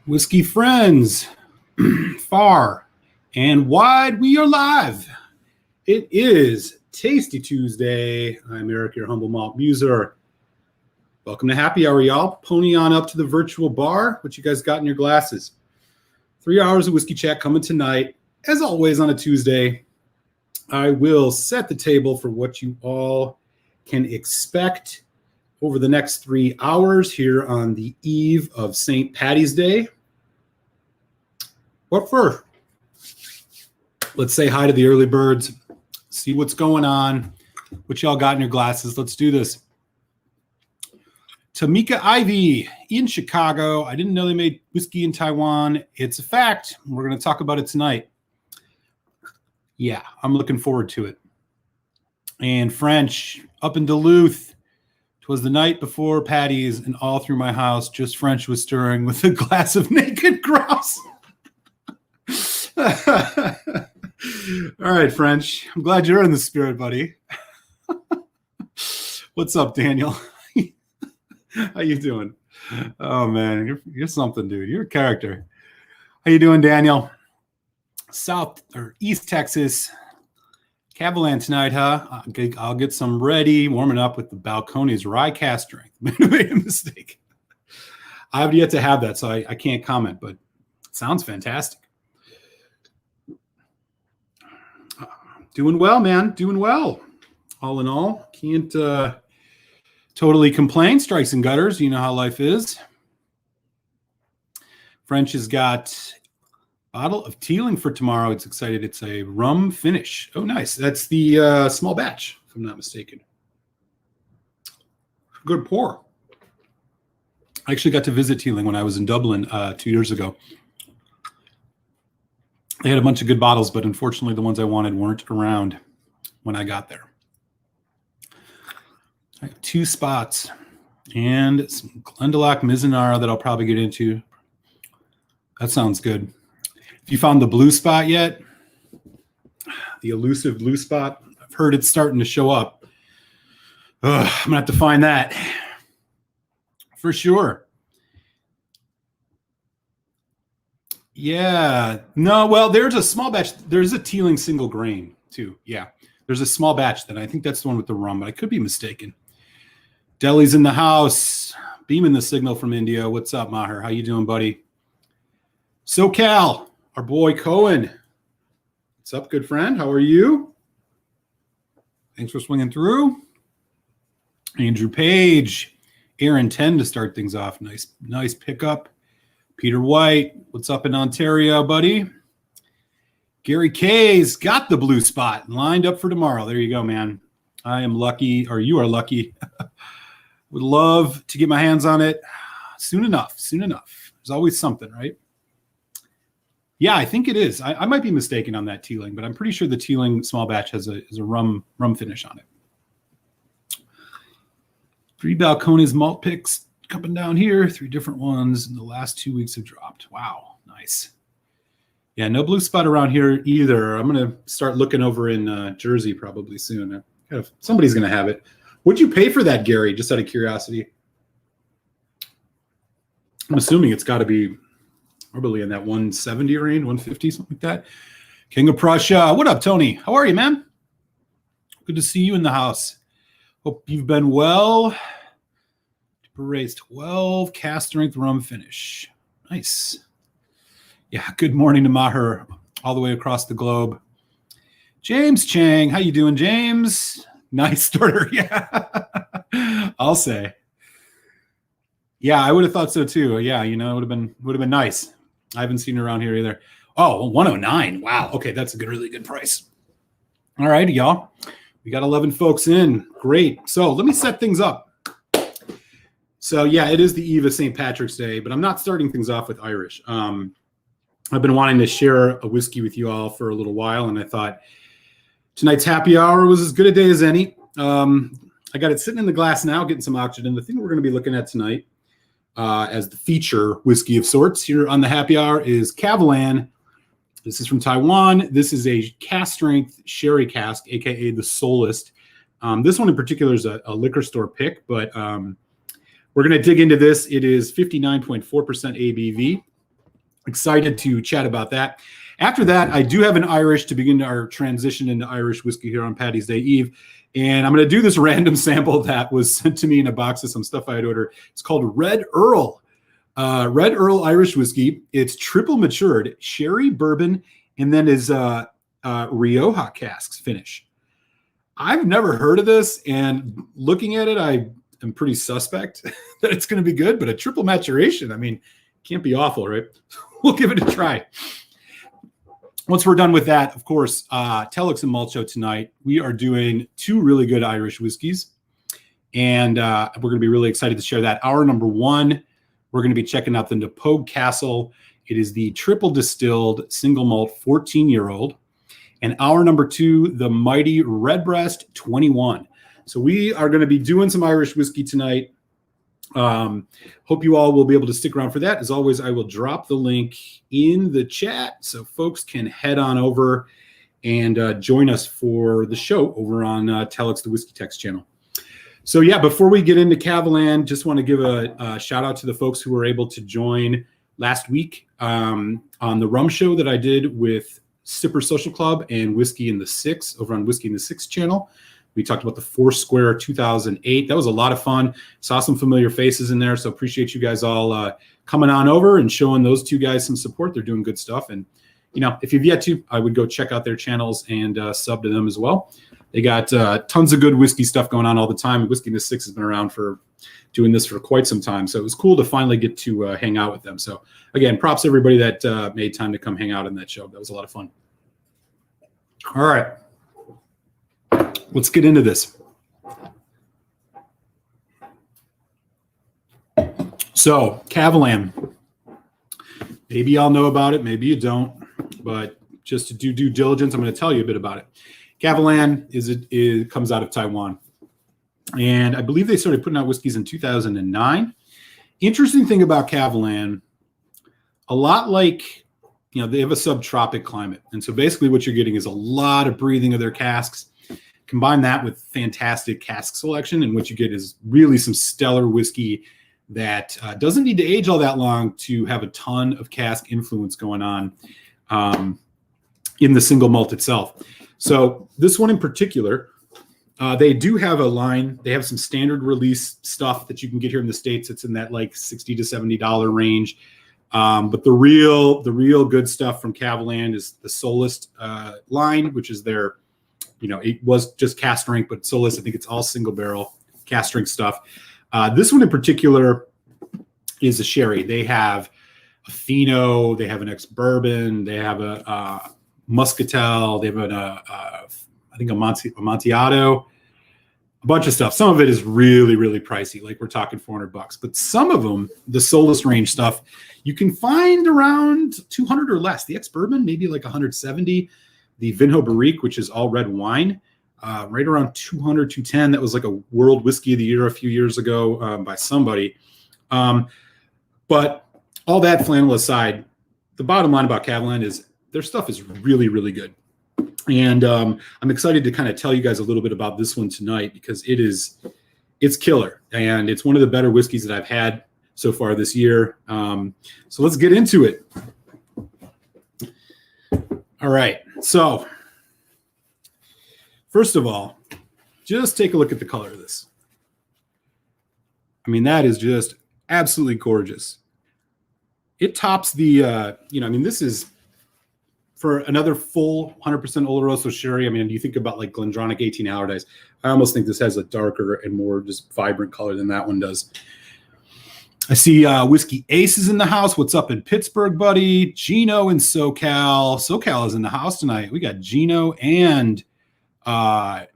Whiskey friends, far and wide, we are live. It is Tasty Tuesday. I'm Eric, your humble malt muser. Welcome to Happy Hour, y'all. Pony on up to the virtual bar. What you guys got in your glasses? 3 hours of whiskey chat coming tonight. As always on a Tuesday, I will set the table for what you all can expect over the next 3 hours here on the eve of St. Paddy's Day. What first? Let's say hi to the early birds, see what's going on, what y'all got in your glasses. Let's do this. Tamika Ivy in Chicago. I didn't know they made whiskey in Taiwan. It's a fact. We're going to talk about it tonight. Yeah, I'm looking forward to it. And French up in Duluth. 'Twas the night before Paddy's, and all through my house, just French was stirring with a glass of naked grouse. All right, French. I'm glad you're in the spirit, buddy. What's up, Daniel? How you doing? Oh man, you're something, dude. You're a character. How you doing, Daniel? South or East Texas. Kavalan tonight, huh? I'll get some ready, warming up with the Balcones rye cask strength. Made a mistake. I have yet to have that, so I can't comment, but it sounds fantastic. Doing well, man. Doing well. All in all, can't totally complain. Strikes and gutters. You know how life is. French has got a bottle of Teeling for tomorrow. It's excited. It's a rum finish. Oh, nice. That's the small batch, if I'm not mistaken. Good pour. I actually got to visit Teeling when I was in Dublin 2 years ago. They had a bunch of good bottles, but unfortunately the ones I wanted weren't around when I got there. I have 2 spots and some Glendalough Mizunara that I'll probably get into. That sounds good. If you found the blue spot yet, the elusive blue spot, I've heard it's starting to show up. I'm going to have to find that for sure. Yeah. No, well, there's a small batch. There's a Teeling single grain too. Yeah. There's a small batch that I think that's the one with the rum, but I could be mistaken. Deli's in the house. Beaming the signal from India. What's up, Maher? How you doing, buddy? SoCal, our boy Cohen. What's up, good friend? How are you? Thanks for swinging through. Andrew Page. Aaron 10 to start things off. Nice pickup. Peter White, what's up in Ontario, buddy? Gary K's got the blue spot lined up for tomorrow. There you go, man. I am lucky, or you are lucky. Would love to get my hands on it soon enough. There's always something, right? Yeah, I think it is. I might be mistaken on that Teeling, but I'm pretty sure the Teeling small batch has a rum finish on it. 3 Balcones malt picks coming down here. 3 different ones in the last 2 weeks have dropped. Wow, nice. Yeah, no blue spot around here either. I'm going to start looking over in Jersey probably soon. Somebody's going to have it. What'd you pay for that, Gary, just out of curiosity? I'm assuming it's got to be probably in that 170 range, 150, something like that. King of Prussia. What up, Tony? How are you, man? Good to see you in the house. Hope you've been well. Raised 12 cask strength rum finish. Nice. Yeah, good morning to Maher all the way across the globe. James Chang, how you doing, James? Nice starter. Yeah, I'll say. Yeah, I would have thought so too. Yeah, you know, it would have been nice. I haven't seen it around here either. Oh, 109. Wow. Okay, that's a really good price. All right, y'all. We got 11 folks in. Great. So let me set things up. So, yeah, it is the eve of St. Patrick's Day, but I'm not starting things off with Irish. I've been wanting to share a whiskey with you all for a little while, and I thought tonight's happy hour was as good a day as any. I got it sitting in the glass now, getting some oxygen. The thing we're going to be looking at tonight as the feature whiskey of sorts here on the happy hour is Kavalan. This is from Taiwan. This is a cask strength sherry cask, a.k.a. the Solist. This one in particular is a liquor store pick, but we're going to dig into this. It is 59.4% ABV. excited to chat about that. After that, I do have an Irish to begin our transition into Irish whiskey here on Paddy's Day Eve. And I'm going to do this random sample that was sent to me in a box of some stuff I had ordered. It's called Red Earl. Red Earl Irish Whiskey. It's triple matured, sherry, bourbon, and then is Rioja casks finish. I've never heard of this, and looking at it, I am pretty suspect that it's going to be good, but a triple maturation, I mean, can't be awful, right? We'll give it a try. Once we're done with that, of course, Telex and Malt show tonight, we are doing 2 really good Irish whiskeys, and we're going to be really excited to share that. Hour number 1, we're going to be checking out the Napogue Castle. It is the triple distilled single malt 14-year-old. And hour number 2, the mighty Redbreast 21. So we are going to be doing some Irish whiskey tonight. Hope you all will be able to stick around for that. As always, I will drop the link in the chat so folks can head on over and join us for the show over on Telex, the Whiskey Text channel. So yeah, before we get into Kavalan, just want to give a shout out to the folks who were able to join last week on the rum show that I did with Sipper Social Club and Whiskey in the Six over on Whiskey in the Six channel. We talked about the Foursquare 2008. That was a lot of fun. Saw some familiar faces in there. So appreciate you guys all coming on over and showing those 2 guys some support. They're doing good stuff. And, you know, if you've yet to, I would go check out their channels and sub to them as well. They got tons of good whiskey stuff going on all the time. Whiskey in the Six has been around for doing this for quite some time. So it was cool to finally get to hang out with them. So again, props to everybody that made time to come hang out in that show. That was a lot of fun. All right. Let's get into this. So Kavalan, maybe y'all know about it, maybe you don't, but just to do due diligence, I'm going to tell you a bit about it. Kavalan it comes out of Taiwan, and I believe they started putting out whiskeys in 2009. Interesting thing about Kavalan, a lot like, you know, they have a subtropic climate, and so basically what you're getting is a lot of breathing of their casks. Combine that with fantastic cask selection, and what you get is really some stellar whiskey that doesn't need to age all that long to have a ton of cask influence going on in the single malt itself. So this one in particular, they do have a line. They have some standard release stuff that you can get here in the States. It's in that like $60 to $70 range. But the real good stuff from Kavalan is the Solist line, which is their, you know, it was just cask strength, but Solist, I think it's all single barrel cask strength stuff. This one in particular is a sherry. They have a Fino, they have an ex-bourbon, they have a Muscatel, they have I think a Amontillado, a bunch of stuff. Some of it is really, really pricey, like we're talking $400. But some of them, the Solus range stuff, you can find around 200 or less. The ex-bourbon, maybe like 170. The Vinho Barrique, which is all red wine, right around 200, 210. That was like a World Whiskey of the Year a few years ago by somebody. But all that flannel aside, the bottom line about Kavalan is their stuff is really, really good. And I'm excited to kind of tell you guys a little bit about this one tonight because it's killer. And it's one of the better whiskeys that I've had so far this year. So let's get into it. All right. So first of all, just take a look at the color of this. I mean, that is just absolutely gorgeous. It tops the, this is for another full 100% Oloroso sherry. I mean, you think about like Glendronach 18 Allardyce. I almost think this has a darker and more just vibrant color than that one does. I see Whiskey Ace is in the house. What's up in Pittsburgh, buddy? Gino in SoCal. SoCal is in the house tonight. We got Gino and our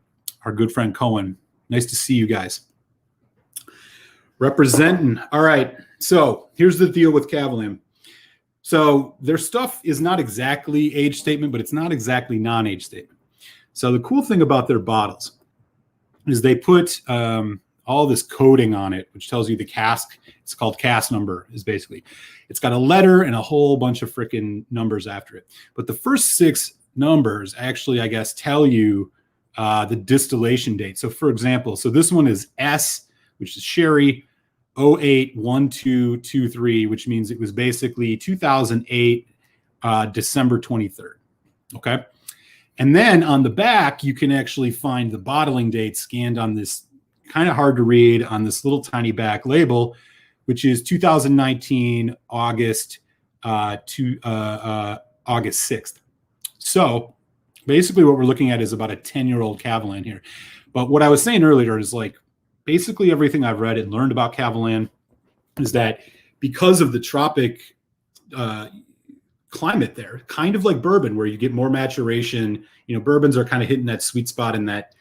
good friend Cohen. Nice to see you guys. Representing. All right. So here's the deal with Kavalan. So their stuff is not exactly age statement, but it's not exactly non-age statement. So the cool thing about their bottles is they put all this coding on it, which tells you the cask. It's called cask number, is basically. It's got a letter and a whole bunch of freaking numbers after it. But the first 6 numbers actually, I guess, tell you the distillation date. So for example, so this one is S, which is sherry. 081223, which means it was basically 2008, December 23rd. Okay. And then on the back, you can actually find the bottling date scanned on this kind of hard to read on this little tiny back label, which is 2019, August 6th. So basically what we're looking at is about a 10-year-old Kavalan here. But what I was saying earlier is like basically everything I've read and learned about Kavalan is that because of the tropic climate there, kind of like bourbon, where you get more maturation, bourbons are kind of hitting that sweet spot in that,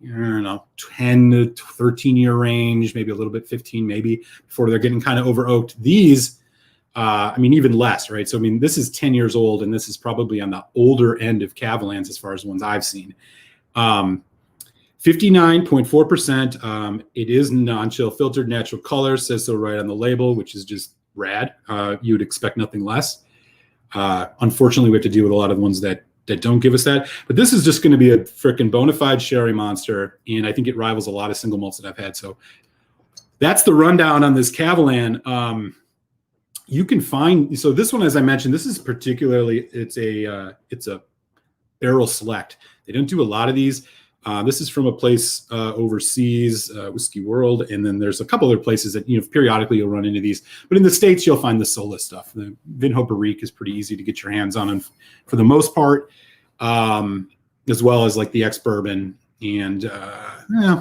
10 to 13 year range, maybe a little bit 15, maybe before they're getting kind of over oaked. These, even less, right? So, this is 10 years old, and this is probably on the older end of Kavalans as far as ones I've seen. 59.4%. It is non-chill filtered natural color, says so right on the label, which is just rad. You would expect nothing less. Unfortunately, we have to deal with a lot of the ones that don't give us that. But this is just going to be a freaking bona fide sherry monster, and I think it rivals a lot of single malts that I've had. So that's the rundown on this Kavalan. You can find, so this one, as I mentioned, this is particularly, it's a barrel select. They don't do a lot of these. This is from a place overseas, Whiskey World, and then there's a couple other places that periodically you'll run into these. But in the States, you'll find the Solus stuff. The Vinho Barrique is pretty easy to get your hands on for the most part, as well as like the X Bourbon, and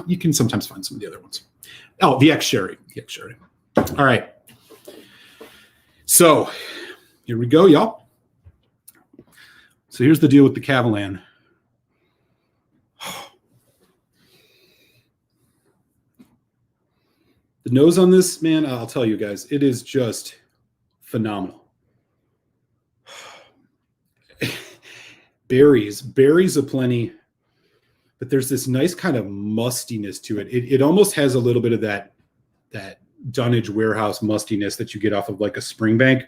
you can sometimes find some of the other ones. Oh, the X Sherry, All right, so here we go, y'all. So here's the deal with the Kavalan. The nose on this, man, I'll tell you guys, it is just phenomenal. Berries aplenty, but there's this nice kind of mustiness to it. It almost has a little bit of that Dunnage warehouse mustiness that you get off of like a Springbank.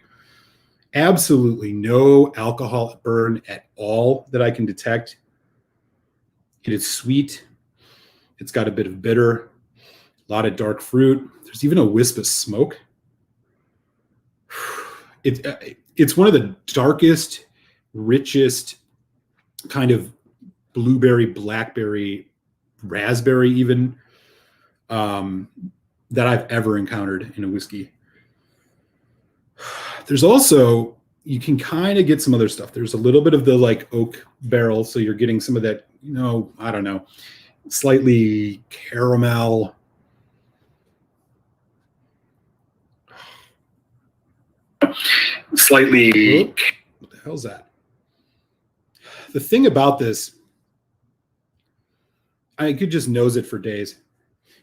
Absolutely no alcohol burn at all that I can detect. It is sweet. It's got a bit of bitter. A lot of dark fruit. There's even a wisp of smoke. It's one of the darkest, richest kind of blueberry, blackberry, raspberry even that I've ever encountered in a whiskey. There's also, you can kind of get some other stuff. There's a little bit of the like oak barrel. So you're getting some of that, I don't know, slightly caramel. Slightly. What the hell's that? The thing about this, I could just nose it for days.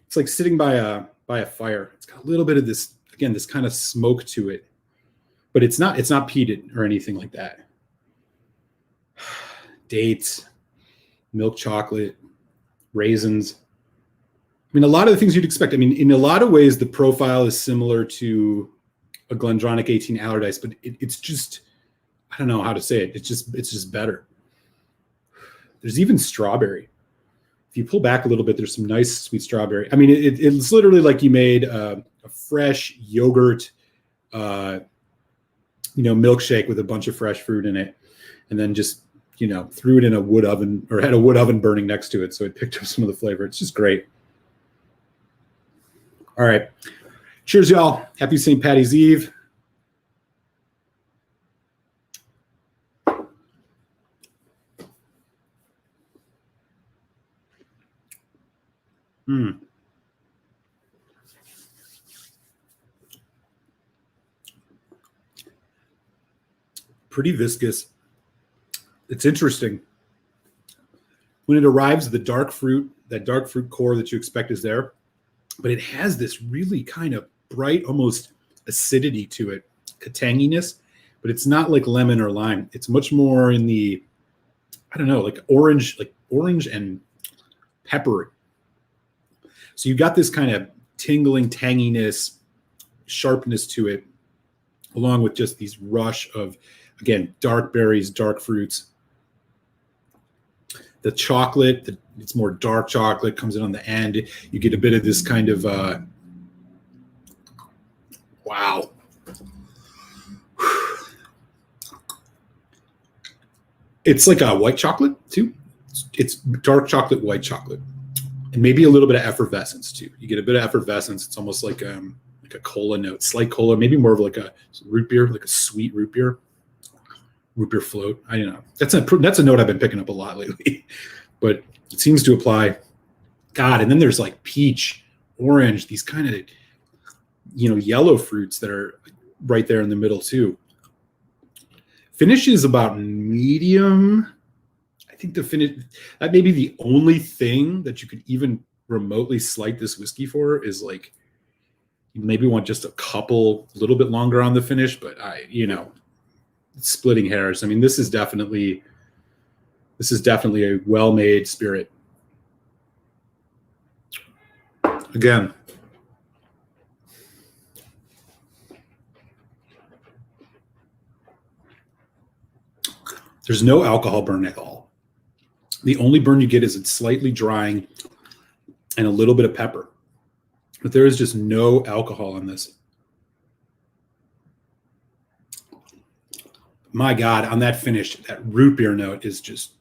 It's like sitting by a fire. It's got a little bit of this, again, this kind of smoke to it, but it's not peated or anything like that. Dates, milk chocolate, raisins. A lot of the things you'd expect. In a lot of ways, the profile is similar to a Glendronach 18 Allardyce, but it's just, I don't know how to say it. It's just better. There's even strawberry. If you pull back a little bit, there's some nice sweet strawberry. It's literally like you made a fresh yogurt, milkshake with a bunch of fresh fruit in it, and then just, threw it in a wood oven or had a wood oven burning next to it. So it picked up some of the flavor. It's just great. All right. Cheers, y'all. Happy St. Paddy's Eve. Pretty viscous. It's interesting. When it arrives, that dark fruit core that you expect is there, but it has this really kind of bright, almost acidity to it, a tanginess, but it's not like lemon or lime. It's much more in the, I don't know, like orange and pepper. So you got this kind of tingling tanginess, sharpness to it, along with just these rush of, again, dark berries, dark fruits. The chocolate, it's more dark chocolate, comes in on the end. You get a bit of this kind of Wow. It's like a white chocolate too. It's dark chocolate, white chocolate, and maybe a little bit of effervescence too. You get a bit of effervescence. It's almost like a cola note, slight cola, maybe more of like a root beer, like a sweet root beer float. I don't know. That's a note I've been picking up a lot lately, but it seems to apply. God, and then there's like peach, orange, these kind of yellow fruits that are right there in the middle too. Finish is about medium. I think the finish, that may be the only thing that you could even remotely slight this whiskey for is like, you maybe want just a little bit longer on the finish, but splitting hairs. I mean, this is definitely a well-made spirit. Again, there's no alcohol burn at all. The only burn you get is it's slightly drying and a little bit of pepper. But there is just no alcohol in this. My God, on that finish, that root beer note is just,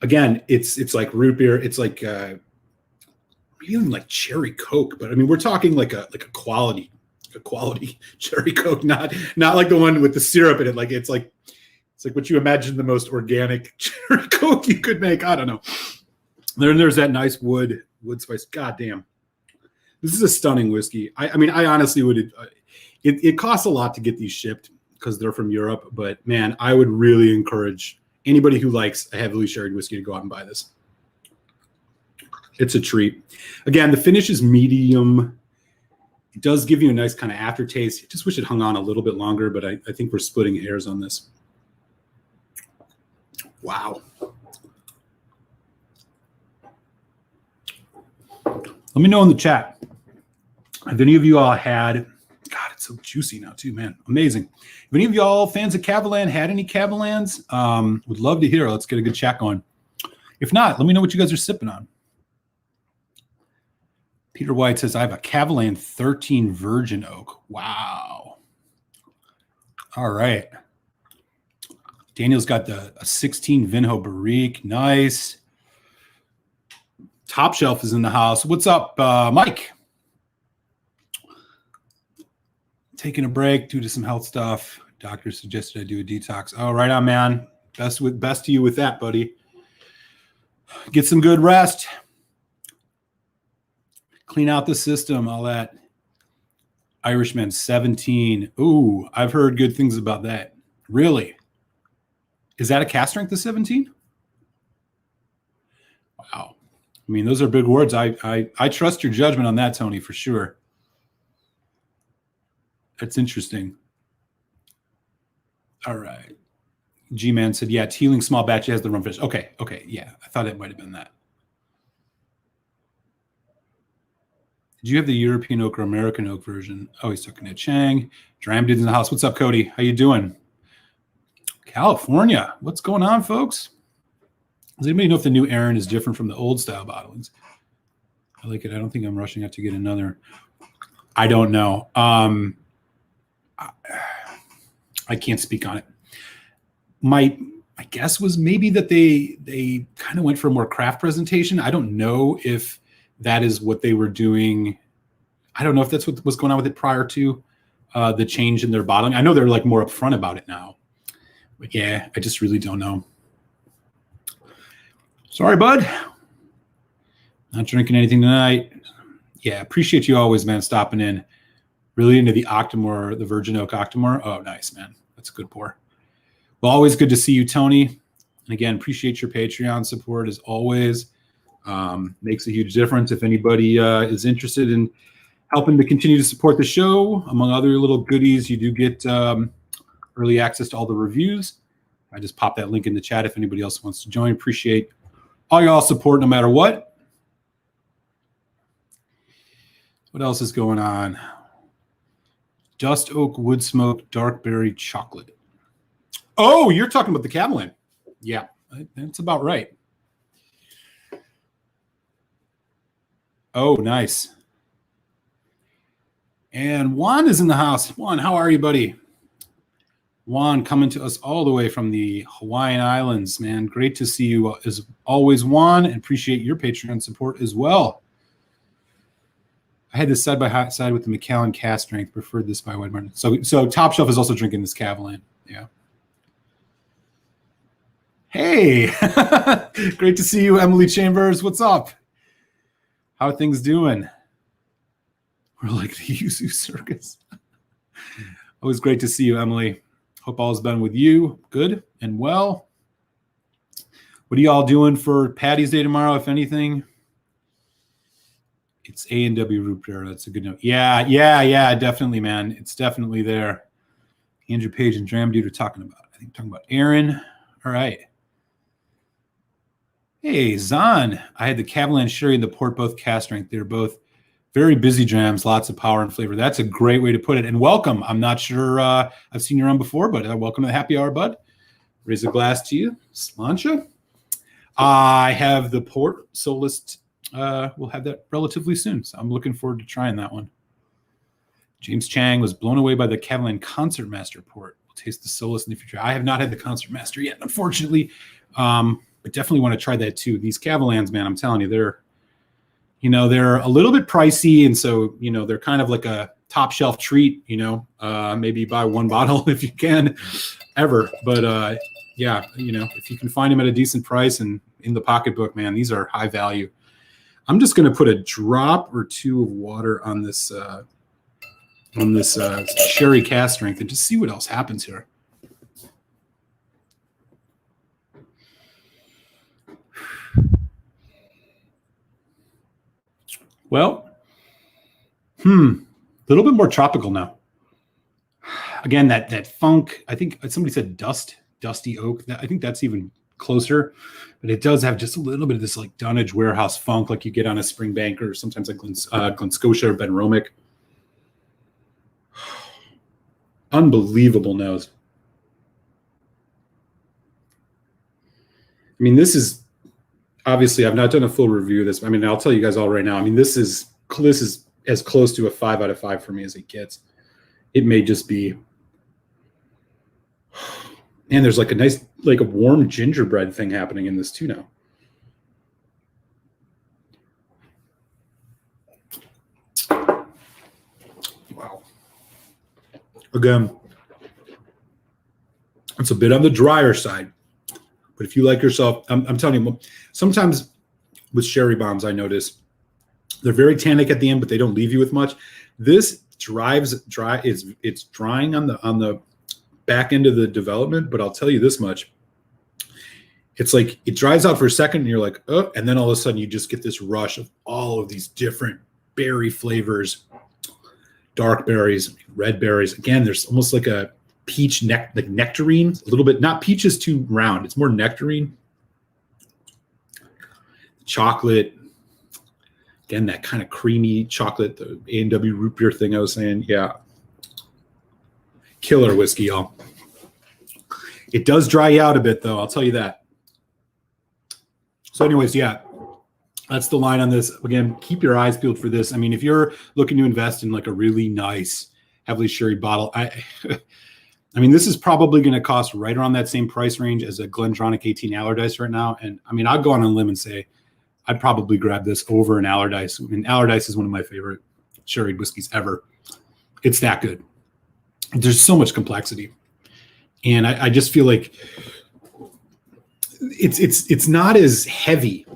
again, it's like root beer. It's like even like cherry Coke, but I mean, we're talking like a quality cherry Coke, not like the one with the syrup in it. Like it's like what you imagine the most organic cherry Coke you could make. I don't know. Then there's that nice wood spice. God damn. This is a stunning whiskey. I mean, I honestly would, it costs a lot to get these shipped because they're from Europe, but man, I would really encourage anybody who likes a heavily sherried whiskey to go out and buy this. It's a treat. Again, the finish is medium. It does give you a nice kind of aftertaste. I just wish it hung on a little bit longer, but I think we're splitting hairs on this. Wow. Let me know in the chat if any of you all had, God, it's so juicy now too, man. Amazing. If any of y'all fans of Kavalan had any Kavalans, would love to hear. Let's get a good chat going. If not, let me know what you guys are sipping on. Peter White says, I have a Kavalan 13 Virgin Oak. Wow. All right. Daniel's got a 16 Vinho Barrique. Nice. Top Shelf is in the house. What's up, Mike? Taking a break due to some health stuff. Doctor suggested I do a detox. Oh, right on, man. Best to you with that, buddy. Get some good rest. Clean out the system, all that. Irishman 17. Ooh, I've heard good things about that. Really? Is that a cask strength of 17? Wow. I mean, those are big words. I trust your judgment on that, Tony, for sure. That's interesting. All right. G-Man said, yeah, Teeling small batch has the rum fish. Okay. Yeah, I thought it might have been that. Did you have the European oak or American oak version? Oh, he's talking to Chang. Dram dude's in the house. What's up, Cody? How you doing? California. What's going on, folks? Does anybody know if the new Aaron is different from the old style bottlings? I like it. I don't think I'm rushing out to get another. I don't know. I can't speak on it. My guess was maybe that they kind of went for a more craft presentation. I don't know if that is what they were doing. I don't know if that's what was going on with it prior to the change in their bottling. I know they're like more upfront about it now. But yeah, I just really don't know. Sorry, bud. Not drinking anything tonight. Yeah, appreciate you always, man, stopping in. Really into the Octomore, the Virgin Oak Octomore. Oh, nice, man. That's a good pour. Well, always good to see you, Tony. And again, appreciate your Patreon support as always. Makes a huge difference. If anybody is interested in helping to continue to support the show, among other little goodies, you do get early access to all the reviews. I just popped that link in the chat if anybody else wants to join. Appreciate all y'all support no matter what. What else is going on? Dust Oak Wood Smoke Dark Berry Chocolate. Oh, you're talking about the Kavalan. Yeah, that's about right. Oh, nice. And Juan is in the house. Juan, how are you, buddy? Juan coming to us all the way from the Hawaiian Islands, man. Great to see you as always, Juan, and appreciate your Patreon support as well. I had this side by side with the Macallan cask strength. Preferred this by White Martin. So Top Shelf is also drinking this Kavalan. Yeah. Hey, great to see you, Emily Chambers. What's up? How are things doing? We're like the Yuzu Circus. Always great to see you, Emily. Hope all has been with you good and well. What are y'all doing for Paddy's Day tomorrow, if anything? It's A&W root beer. That's a good note. Yeah, definitely, man. It's definitely there. Andrew Page and Dram Dude are talking about. I think talking about Aaron. All right. Hey, Zahn. I had the Kavalan Sherry and the Port, both cask strength. They're both very busy drams, lots of power and flavor. That's a great way to put it. And welcome. I'm not sure I've seen you around before, but welcome to the happy hour, bud. Raise a glass to you. Slancha. I have the Port Solist. We'll have that relatively soon. So I'm looking forward to trying that one. James Chang was blown away by the Kavalan Concertmaster Port. We'll taste the Solist in the future. I have not had the Concertmaster yet, unfortunately. But definitely want to try that too. These Kavalans, man, I'm telling you, they're a little bit pricey, and so they're kind of like a top shelf treat. Maybe buy one bottle if you can, ever. But yeah, if you can find them at a decent price and in the pocketbook, man, these are high value. I'm just going to put a drop or two of water on this sherry cask strength and just see what else happens here. Well, a little bit more tropical now. Again, that funk. I think somebody said dusty oak. I think that's even closer, but it does have just a little bit of this like Dunnage warehouse funk, like you get on a Springbank or sometimes like Glen Scotia or Ben Romick. Unbelievable nose. I mean, this is obviously I've not done a full review of this. I mean, I'll tell you guys all right now. I mean, this is as close to a 5 out of 5 for me as it gets. It may just be. And there's like a nice, like a warm gingerbread thing happening in this too now. Wow. Again, it's a bit on the drier side. But if you like yourself, I'm telling you, sometimes with sherry bombs, I notice they're very tannic at the end, but they don't leave you with much. This it's drying on the back end of the development, but I'll tell you this much. It's like it dries out for a second and you're like, oh, and then all of a sudden you just get this rush of all of these different berry flavors, dark berries, red berries. Again, there's almost like a peach like nectarine, a little bit. Not peach is too round. It's more nectarine. Chocolate. Again, that kind of creamy chocolate, the A&W root beer thing I was saying. Yeah. Killer whiskey, y'all. It does dry you out a bit, though. I'll tell you that. So anyways, yeah, that's the line on this. Again, keep your eyes peeled for this. I mean, if you're looking to invest in like a really nice, heavily sherry bottle, I mean, this is probably going to cost right around that same price range as a Glendronach 18 Allardyce right now. And I mean, I'd go on a limb and say I'd probably grab this over an Allardyce. I mean, Allardyce is one of my favorite sherry whiskeys ever. It's that good. There's so much complexity. And I just feel like it's not as heavy.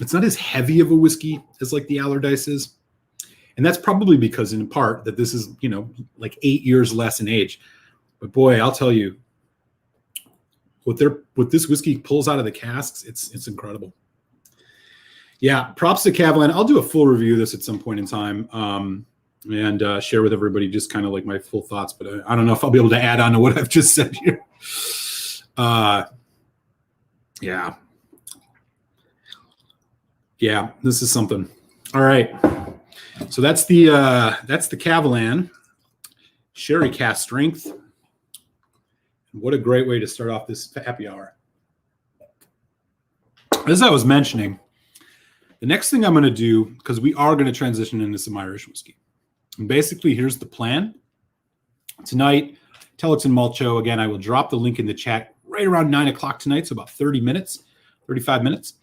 It's not as heavy of a whiskey as like the Allardyce is. And that's probably because in part that this is, like 8 years less in age. But boy, I'll tell you, what this whiskey pulls out of the casks, it's incredible. Yeah, props to Kavalan. I'll do a full review of this at some point in time and share with everybody just kind of like my full thoughts. But I don't know if I'll be able to add on to what I've just said here. Yeah, this is something. All right. So that's the Kavalan sherry cask strength. What a great way to start off this happy hour. As I was mentioning, the next thing I'm going to do, because we are going to transition into some Irish whiskey. And basically, here's the plan. Tonight, Telex and Malt show. Again, I will drop the link in the chat right around 9 o'clock tonight, so about 30 minutes, 35 minutes.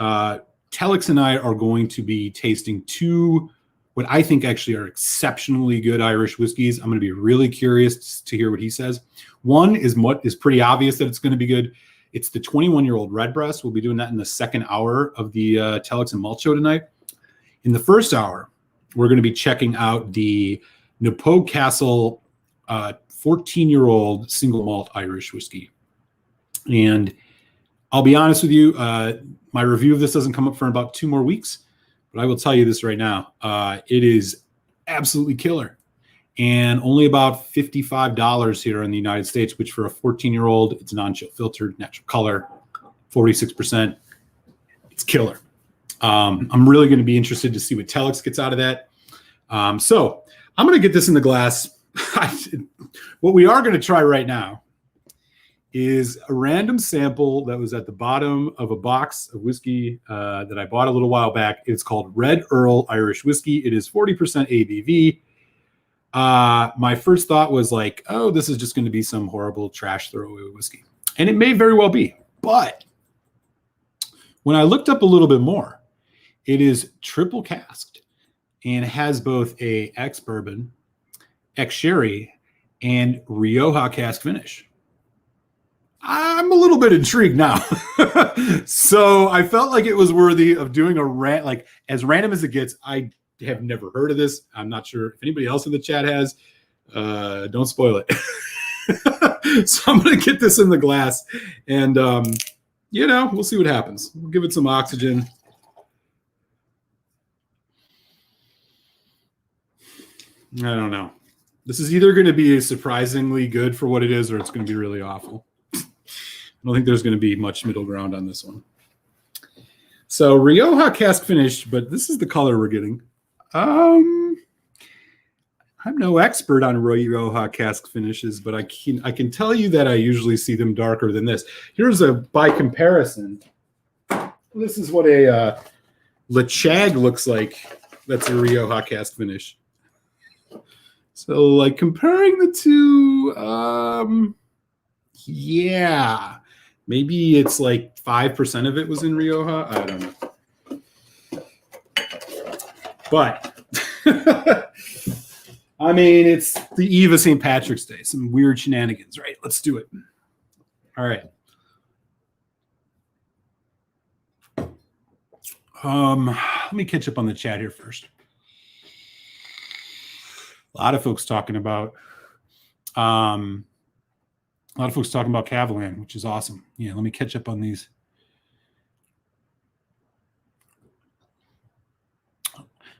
Telex and I are going to be tasting two, what I think actually are exceptionally good Irish whiskeys. I'm going to be really curious to hear what he says. One is what is pretty obvious that it's going to be good. It's the 21-year-old Redbreast. We'll be doing that in the second hour of the Telex and Malt show tonight. In the first hour, we're going to be checking out the Napoe Castle 14-year-old single malt Irish whiskey. And I'll be honest with you, my review of this doesn't come up for about 2 more weeks, but I will tell you this right now. It is absolutely killer. And only about $55 here in the United States, which for a 14-year-old, it's non-chill filtered, natural color, 46%. It's killer. I'm really going to be interested to see what Telex gets out of that. So I'm going to get this in the glass. What we are going to try right now is a random sample that was at the bottom of a box of whiskey that I bought a little while back. It's called Red Earl Irish Whiskey. It is 40% ABV. My first thought was like, oh, this is just going to be some horrible trash throwaway whiskey. And it may very well be. But when I looked up a little bit more, it is triple casked and has both a ex-bourbon, ex-sherry, and Rioja cask finish. I'm a little bit intrigued now. So I felt like it was worthy of doing like as random as it gets. I have never heard of this. I'm not sure if anybody else in the chat has. Don't spoil it. So I'm going to get this in the glass and, we'll see what happens. We'll give it some oxygen. I don't know. This is either going to be surprisingly good for what it is, or it's going to be really awful. I don't think there's going to be much middle ground on this one. So Rioja cask finish, but this is the color we're getting. I'm no expert on Rioja cask finishes, but I can tell you that I usually see them darker than this. Here's by comparison. This is what a Lechag looks like. That's a Rioja cask finish. So, like, comparing the two, yeah, maybe it's like 5% of it was in Rioja. I don't know. But, I mean, it's the eve of St. Patrick's Day. Some weird shenanigans, right? Let's do it. All right. Let me catch up on the chat here first. A lot of folks talking about Kavalan, which is awesome. Yeah, let me catch up on these.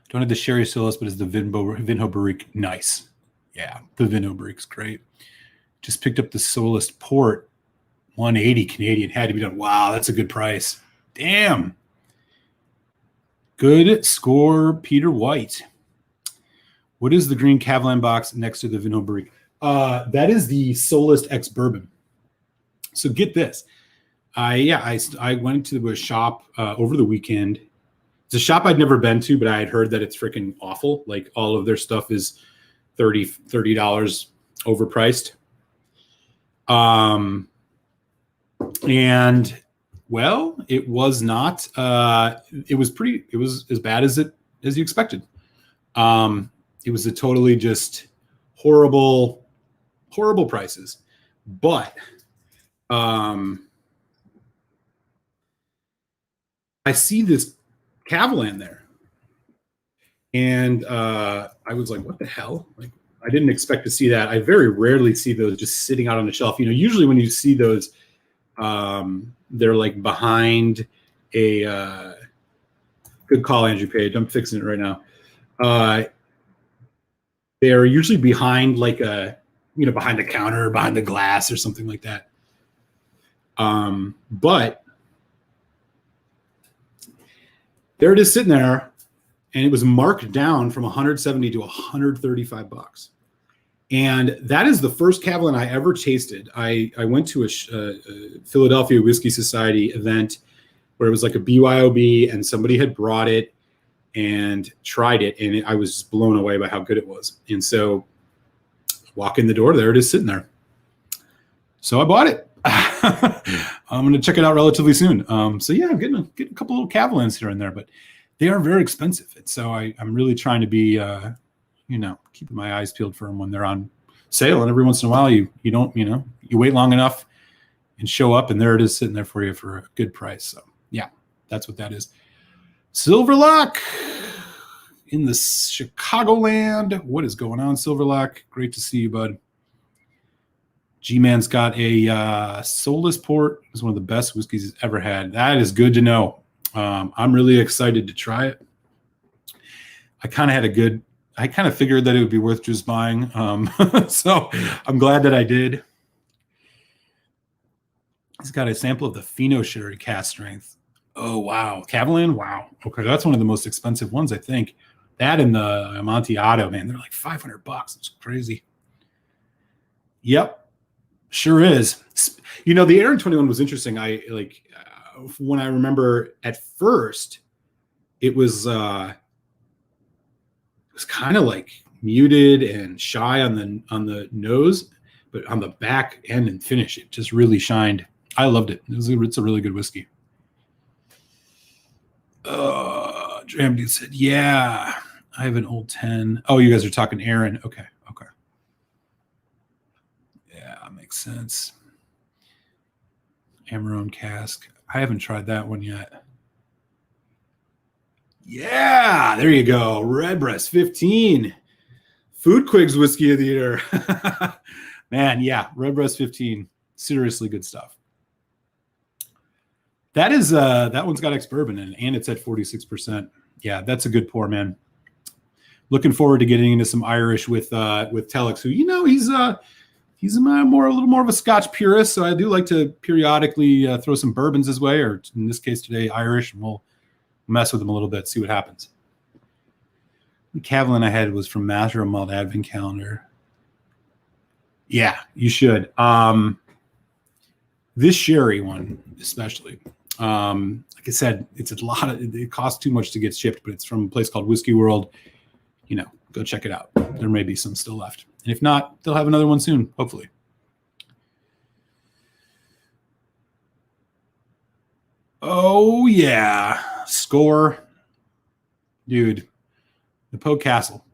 Don't have the Sherry Solis, but it's the Vinho Barrique. Nice. Yeah, the Vinho Barrique's great. Just picked up the Solis Port, 180 Canadian. Had to be done. Wow, that's a good price. Damn. Good score, Peter White. What is the green Kavalan box next to the Vinho Barrique? That is the Solis X Bourbon. So get this. I went to a shop over the weekend. It's a shop I'd never been to, but I had heard that it's freaking awful. Like all of their stuff is $30 overpriced. And well, it was not. It was as bad as you expected. It was a totally just horrible prices. But I see this Kavalan there. And I was like, what the hell? Like, I didn't expect to see that. I very rarely see those just sitting out on the shelf. Usually when you see those, they're like behind a good call, Andrew Page. I'm fixing it right now. They're usually behind like behind the counter, behind the glass or something like that. But there it is sitting there, and it was marked down from 170 to 135 bucks. And that is the first Kavalan I ever tasted. I went to a Philadelphia Whiskey Society event where it was like a BYOB, and somebody had brought it. and tried it, and I was blown away by how good it was. And so walk in the door, there it is sitting there. So I bought it. I'm going to check it out relatively soon. So yeah, I'm getting a couple little Kavalans here and there, but they are very expensive. And so I'm really trying to be, keeping my eyes peeled for them when they're on sale. And every once in a while, you don't, you wait long enough and show up, and there it is sitting there for you for a good price. So yeah, that's what that is. Silverlock in the Chicagoland. What is going on, Silverlock? Great to see you, bud. G-Man's got a Solus Port. It's one of the best whiskeys he's ever had. That is good to know. I'm really excited to try it. I kind of figured that it would be worth just buying. So I'm glad that I did. He's got a sample of the Fino Sherry cask strength. Oh, wow. Kavalan? Wow. Okay, that's one of the most expensive ones, I think. That and the Amontillado, man, they're like $500. It's crazy. Yep. Sure is. The Aaron 21 was interesting. When I remember at first, it was kind of like muted and shy on the nose, but on the back end and finish, it just really shined. I loved it. It's a really good whiskey. Dram Dude said, yeah, I have an old 10. Oh, you guys are talking Aaron. Okay. Makes sense. Amarone cask. I haven't tried that one yet. Yeah, there you go. Redbreast 15. Food Quigs whiskey of the year. Man, yeah, Redbreast 15. Seriously good stuff. That one's got ex-bourbon in it, and it's at 46%. Yeah, that's a good pour, man. Looking forward to getting into some Irish with Telex, who he's a little more of a Scotch purist, so I do like to periodically throw some bourbons his way, or in this case today, Irish, and we'll mess with him a little bit, see what happens. The Kavalan I had was from Master of Malt Advent Calendar. Yeah, you should. This sherry one, especially. Like I said, it costs too much to get shipped, but it's from a place called Whiskey World. Go check it out. There may be some still left. And if not, they'll have another one soon, hopefully. Oh, yeah. Score. Dude. The Poe Castle.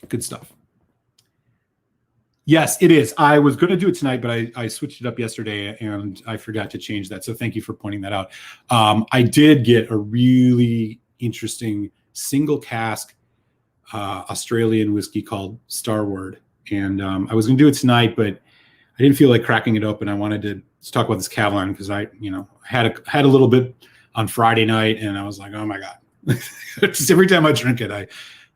Good stuff. Yes, it is. I was going to do it tonight, but I switched it up yesterday, and I forgot to change that. So thank you for pointing that out. I did get a really interesting single cask Australian whiskey called Starward, and I was going to do it tonight, but I didn't feel like cracking it open. I wanted to talk about this Kavalan because I had a little bit on Friday night, and I was like, oh my god, just every time I drink it, I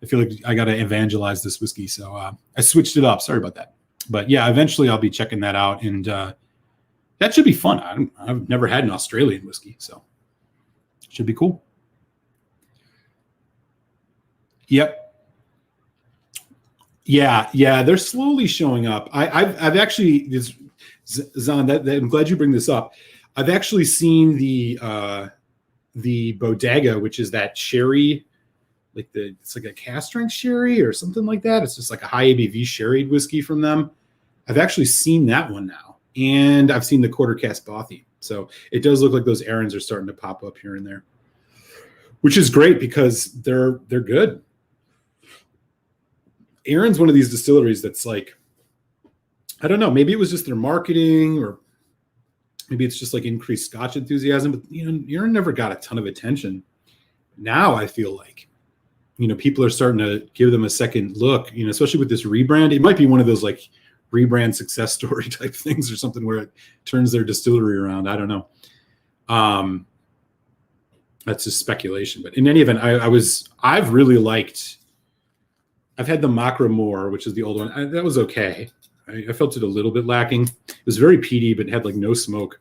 feel like I got to evangelize this whiskey. So I switched it up. Sorry about that, but yeah, eventually I'll be checking that out, and that should be fun. I've never had an Australian whiskey, so it should be cool. Yep. Yeah, they're slowly showing up. I've actually, Zan, I'm glad you bring this up. I've actually seen the bodega, which is that sherry, it's like a cask strength sherry or something like that. It's just like a high ABV sherried whiskey from them. I've actually seen that one now, and I've seen the quarter cask bothy. So it does look like those errands are starting to pop up here and there, which is great because they're good. Aaron's one of these distilleries that's like, I don't know, maybe it was just their marketing, or maybe it's just like increased Scotch enthusiasm, but Aaron never got a ton of attention. Now I feel like, people are starting to give them a second look, especially with this rebrand. It might be one of those like rebrand success story type things or something where it turns their distillery around. I don't know. That's just speculation, but in any event, I've really liked, I've had the Macramore, which is the old one. That was okay. I felt it a little bit lacking. It was very peaty, but had like no smoke.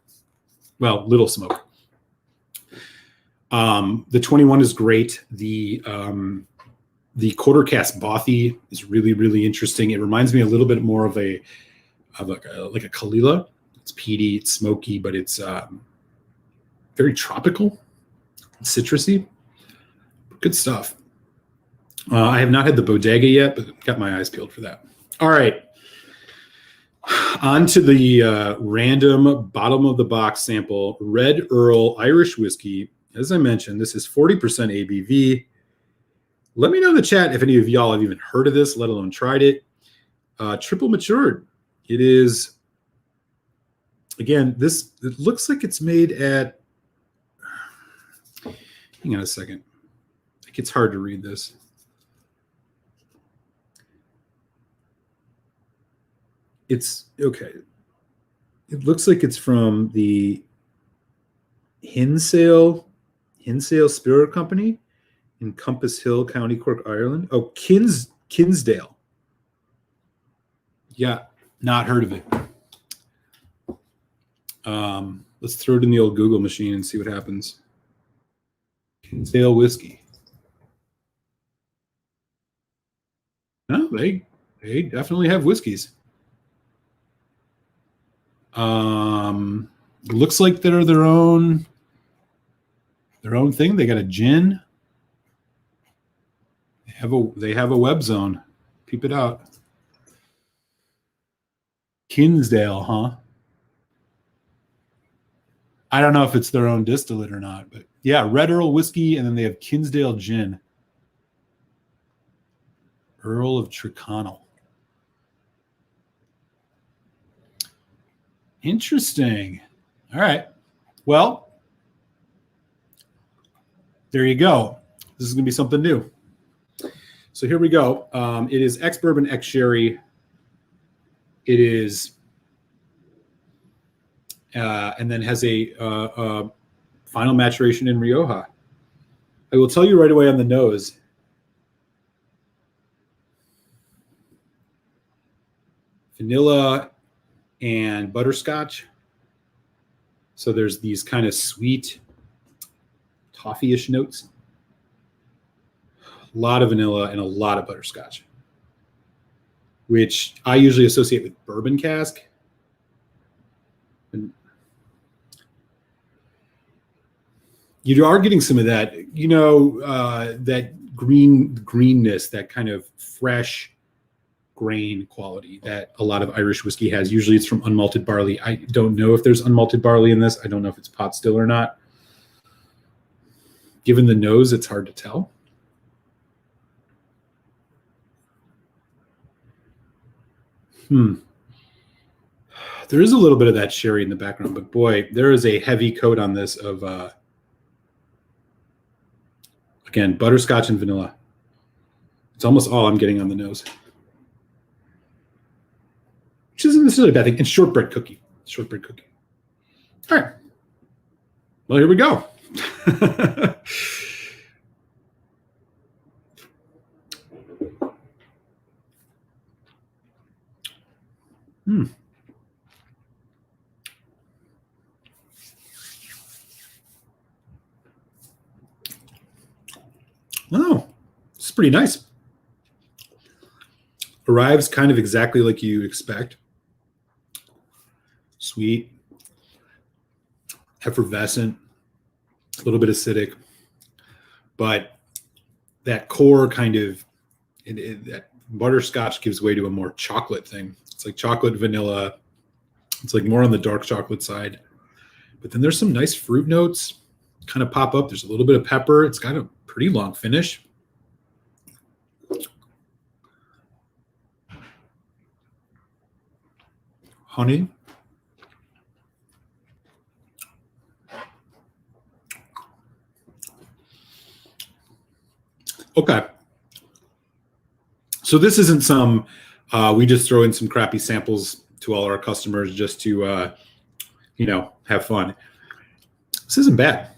Well, little smoke. The 21 is great. The quarter cask bothy is really, really interesting. It reminds me a little bit more of a Kalila. It's peaty, it's smoky, but it's very tropical. citrusy. Good stuff. I have not had the bodega yet, but got my eyes peeled for that. All right. On to the random bottom of the box sample, Red Earl Irish Whiskey. As I mentioned, this is 40% ABV. Let me know in the chat if any of y'all have even heard of this, let alone tried it. Triple matured. It is, again, it looks like it's made at, hang on a second. It's hard to read this. It's okay. It looks like it's from the Hinsale Spirit Company in Compass Hill, County Cork, Ireland. Oh, Kinsdale. Yeah, not heard of it. Let's throw it in the old Google machine and see what happens. Kinsdale whiskey. No, they definitely have whiskeys. Looks like they're their own thing. They got a gin. They have a web zone. Peep it out. Kinsdale, huh? I don't know if it's their own distillate or not, but yeah, Red Earl whiskey, and then they have Kinsdale gin. Earl of Tyrconnell. Interesting. All right. Well, there you go. This is going to be something new. So here we go. It is ex-bourbon, ex-sherry. It is, and then has a final maturation in Rioja. I will tell you right away on the nose. Vanilla and butterscotch. So there's these kind of sweet toffee-ish notes. A lot of vanilla and a lot of butterscotch, which I usually associate with bourbon cask. And you are getting some of that, that greenness, that kind of fresh grain quality that a lot of Irish whiskey has. Usually it's from unmalted barley. I don't know if there's unmalted barley in this. I don't know if it's pot still or not. Given the nose, it's hard to tell. There is a little bit of that sherry in the background, but boy, there is a heavy coat on this of, again, butterscotch and vanilla. It's almost all I'm getting on the nose. Which isn't necessarily a bad thing. And shortbread cookie. All right. Well, here we go. Oh, it's pretty nice. Arrives kind of exactly like you expect. Sweet, effervescent, a little bit acidic, but that core kind of, that butterscotch gives way to a more chocolate thing. It's like chocolate, vanilla. It's like more on the dark chocolate side. But then there's some nice fruit notes kind of pop up. There's a little bit of pepper. It's got a pretty long finish. Honey. Okay. So this isn't some, we just throw in some crappy samples to all our customers just to, have fun. This isn't bad.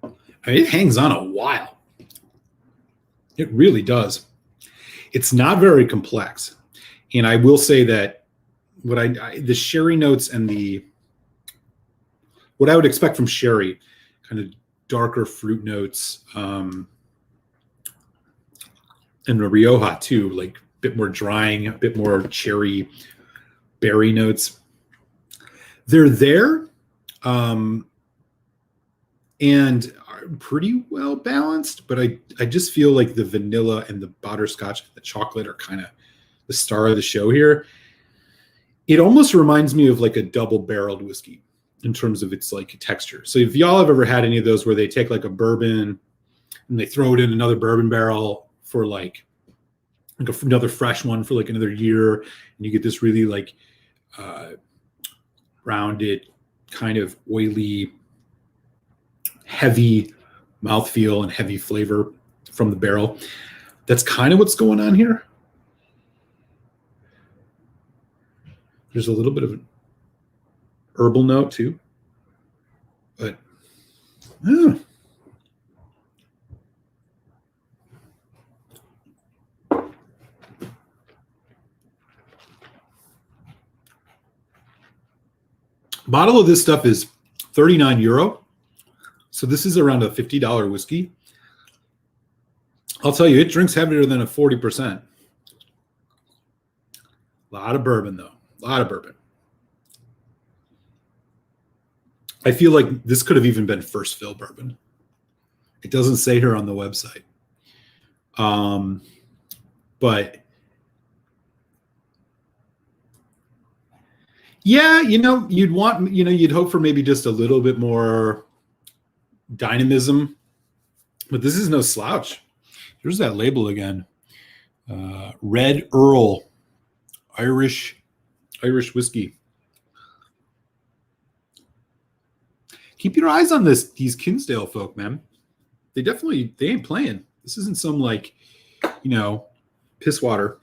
I mean, it hangs on a while. It really does. It's not very complex. And I will say that the sherry notes and what I would expect from sherry, kind of darker fruit notes, and the Rioja too, like a bit more drying, a bit more cherry berry notes. They're there. And are pretty well balanced, but I just feel like the vanilla and the butterscotch and the chocolate are kind of the star of the show here. It almost reminds me of like a double barreled whiskey in terms of its like texture. So if y'all have ever had any of those where they take like a bourbon and they throw it in another bourbon barrel for like another fresh one for like another year, and you get this really like rounded, kind of oily, heavy mouthfeel and heavy flavor from the barrel. That's kind of what's going on here. There's a little bit of an herbal note too, but bottle of this stuff is €39. So this is around a $50 whiskey. I'll tell you, it drinks heavier than a 40%. A lot of bourbon, though. A lot of bourbon. I feel like this could have even been first fill bourbon. It doesn't say here on the website. But yeah, you'd hope for maybe just a little bit more dynamism, but this is no slouch. Here's that label again. Red Earl Irish Whiskey. Keep your eyes on these Kinsdale folk, man. They ain't playing. This isn't some like, piss water.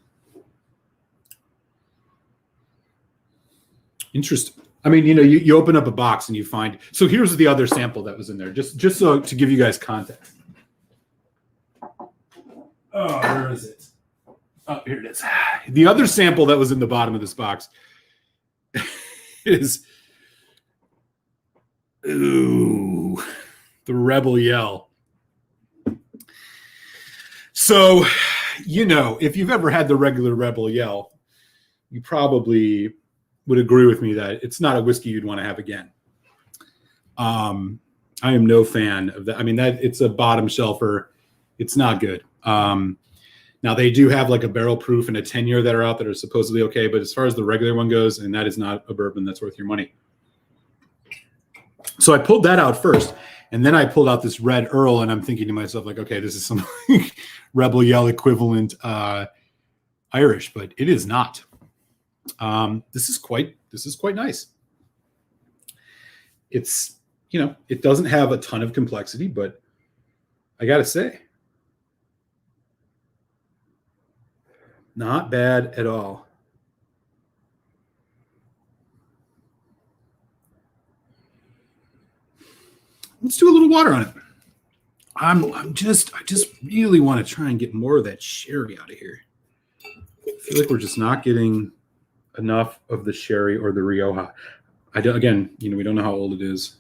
Interesting. I mean, you open up a box and you find. So here's the other sample that was in there, just so to give you guys context. Oh, where is it? Oh, here it is. The other sample that was in the bottom of this box is the Rebel Yell. So, if you've ever had the regular Rebel Yell, you probably would agree with me that it's not a whiskey you'd want to have again. I am no fan of that. I mean, it's a bottom shelfer. It's not good. Now they do have like a barrel proof and a 10-year that are out that are supposedly okay, but as far as the regular one goes, and that is not a bourbon that's worth your money. So I pulled that out first, and then I pulled out this Red Earl, and I'm thinking to myself, like, okay, this is some Rebel Yell equivalent Irish, but it is not. This is quite nice. It's, it doesn't have a ton of complexity, but I gotta say, not bad at all. Let's do a little water on it. I just really want to try and get more of that sherry out of here. I feel like we're just not getting enough of the sherry or the Rioja. We don't know how old it is.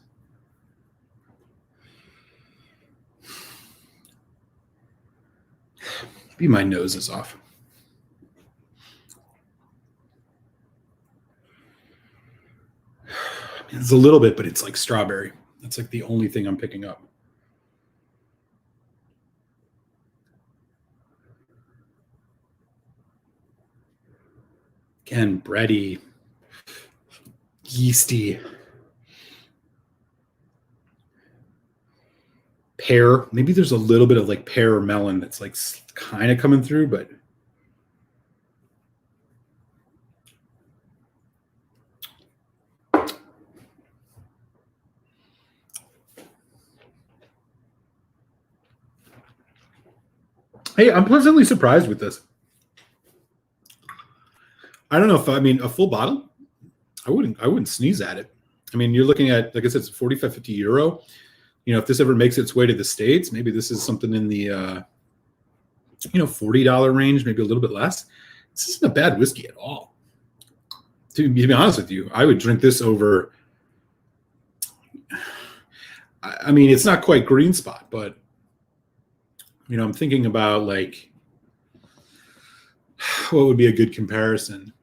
Maybe my nose is off. It's a little bit, but it's like strawberry. That's like the only thing I'm picking up. Again, bready, yeasty. Pear. Maybe there's a little bit of like pear or melon that's like kind of coming through, but hey, I'm pleasantly surprised with this. I don't know if a full bottle, I wouldn't sneeze at it. I mean, you're looking at, like I said, it's 45, 50 euro. If this ever makes its way to the States, maybe this is something in the $40 range, maybe a little bit less. This isn't a bad whiskey at all. To be honest with you, I would drink this over. I mean, it's not quite Green Spot, but I'm thinking about like what would be a good comparison.